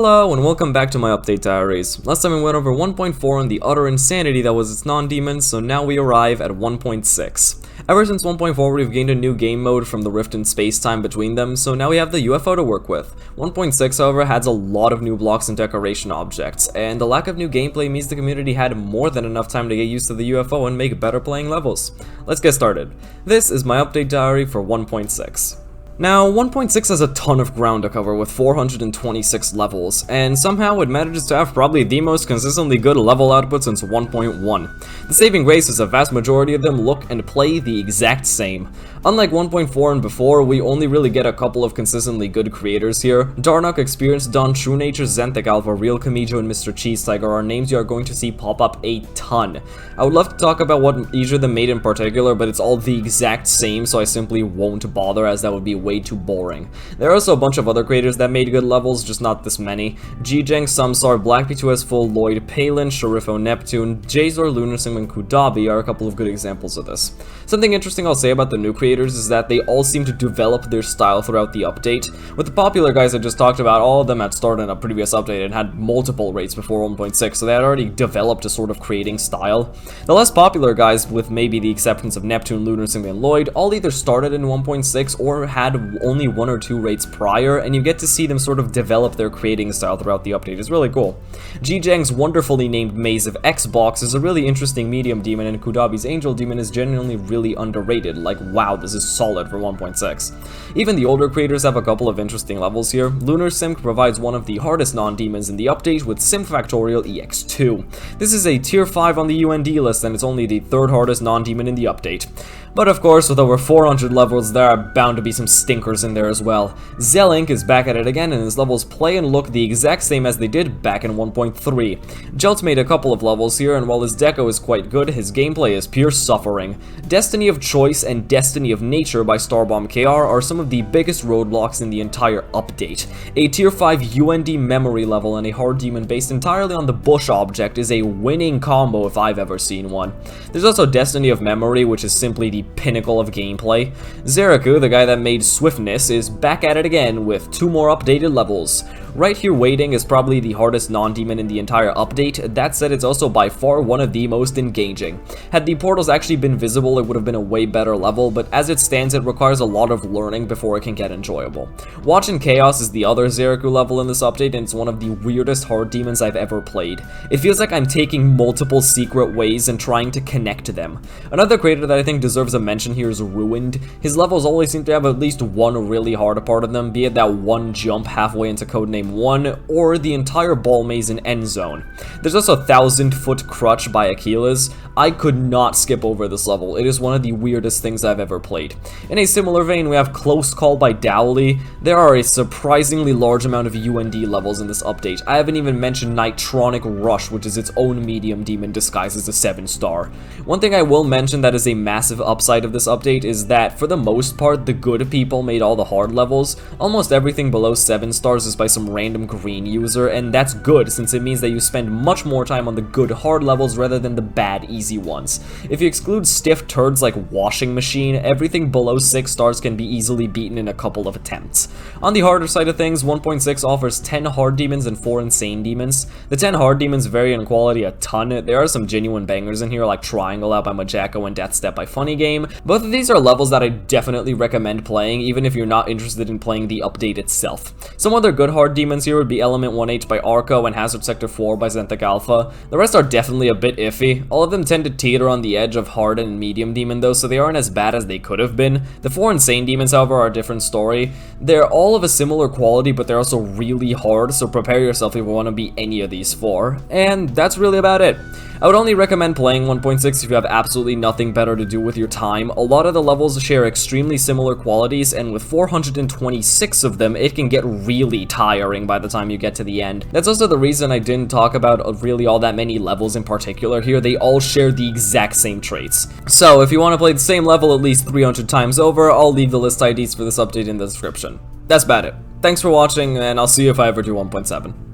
Hello and welcome back to my update diaries. Last time we went over 1.4 and the utter insanity that was its non-demons, so now we arrive at 1.6. Ever since 1.4 we've gained a new game mode from the rift in space-time between them, so now we have the UFO to work with. 1.6 however adds a lot of new blocks and decoration objects, and the lack of new gameplay means the community had more than enough time to get used to the UFO and make better playing levels. Let's get started. This is my update diary for 1.6. Now, 1.6 has a ton of ground to cover with 426 levels, and somehow it manages to have probably the most consistently good level output since 1.1. The saving grace is a vast majority of them look and play the exact same. Unlike 1.4 and before, we only really get a couple of consistently good creators here. Darnock, Experienced Don, True Nature, Xanthic Alpha, Real Kamijo, and Mr. Cheese Tiger are names you are going to see pop up a ton. I would love to talk about what each of them made in particular, but it's all the exact same, so I simply won't bother as that would be way too boring. There are also a bunch of other creators that made good levels, just not this many. G-Jeng, Samsar, Black P2S Full, Lloyd, Palin, Sharifo, Neptune, Jazor, Lunarsim, and Kudabi are a couple of good examples of this. Something interesting I'll say about the new creators is that they all seem to develop their style throughout the update. With the popular guys I just talked about, all of them had started in a previous update and had multiple rates before 1.6, so they had already developed a sort of creating style. The less popular guys, with maybe the exceptions of Neptune, Lunarsim, and Lloyd, all either started in 1.6 or had only one or two rates prior, and you get to see them sort of develop their creating style throughout the update. It's really cool. G-Jeng's wonderfully named Maze of Xbox is a really interesting medium demon, and Kudabi's Angel Demon is genuinely really underrated. Like, wow, this is solid for 1.6. Even the older creators have a couple of interesting levels here. Lunarsim provides one of the hardest non-demons in the update with Sim Factorial EX2. This is a tier 5 on the UND list, and it's only the third hardest non-demon in the update. But of course, with over 400 levels, there are bound to be some stinkers in there as well. Zelink is back at it again, and his levels play and look the exact same as they did back in 1.3. Jelt made a couple of levels here, and while his deco is quite good, his gameplay is pure suffering. Destiny of Choice and Destiny of Nature by Starbomb KR are some of the biggest roadblocks in the entire update. A tier 5 UND memory level and a hard demon based entirely on the bush object is a winning combo if I've ever seen one. There's also Destiny of Memory, which is simply the pinnacle of gameplay. Zeraku, the guy that made Swiftness, is back at it again with 2 more updated levels. Right Here Waiting is probably the hardest non-demon in the entire update. That said, it's also by far one of the most engaging. Had the portals actually been visible, it would have been a way better level, but as it stands, it requires a lot of learning before it can get enjoyable. Watch and Chaos is the other Zeraku level in this update, and it's one of the weirdest hard demons I've ever played. It feels like I'm taking multiple secret ways and trying to connect to them. Another creator that I think deserves a mention here is Ruined. His levels always seem to have at least one really hard part of them, be it that one jump halfway into Codename 1, or the entire ball maze in End Zone. There's also 1000-Foot Crutch by Achilles. I could not skip over this level. It is one of the weirdest things I've ever played. In a similar vein, we have Close Call by Dowley. There are a surprisingly large amount of UND levels in this update. I haven't even mentioned Nitronic Rush, which is its own medium demon disguised as a 7-star. One thing I will mention that is a massive upside of this update is that, for the most part, the good people made all the hard levels. Almost everything below 7 stars is by some random green user, and that's good since it means that you spend much more time on the good hard levels rather than the bad easy ones. If you exclude stiff turds like Washing Machine, everything below 6 stars can be easily beaten in a couple of attempts. On the harder side of things, 1.6 offers 10 hard demons and 4 insane demons. The 10 hard demons vary in quality a ton. There are some genuine bangers in here like Triangle Out by Majako and Death Step by Funny Game. Both of these are levels that I definitely recommend playing even if you're not interested in playing the update itself. Some other good hard demons here would be Element 1H by Arco and Hazard Sector 4 by Xanthic Alpha. The rest are definitely a bit iffy. All of them tend to teeter on the edge of hard and medium demon though, so they aren't as bad as they could have been. The 4 insane demons, however, are a different story. They're all of a similar quality, but they're also really hard, so prepare yourself if you want to beat any of these 4. And that's really about it. I would only recommend playing 1.6 if you have absolutely nothing better to do with your time. A lot of the levels share extremely similar qualities, and with 426 of them, it can get really tiring by the time you get to the end. That's also the reason I didn't talk about really all that many levels in particular here. They all share the exact same traits. So if you want to play the same level at least 300 times over, I'll leave the list IDs for this update in the description. That's about it. Thanks for watching, and I'll see you if I ever do 1.7.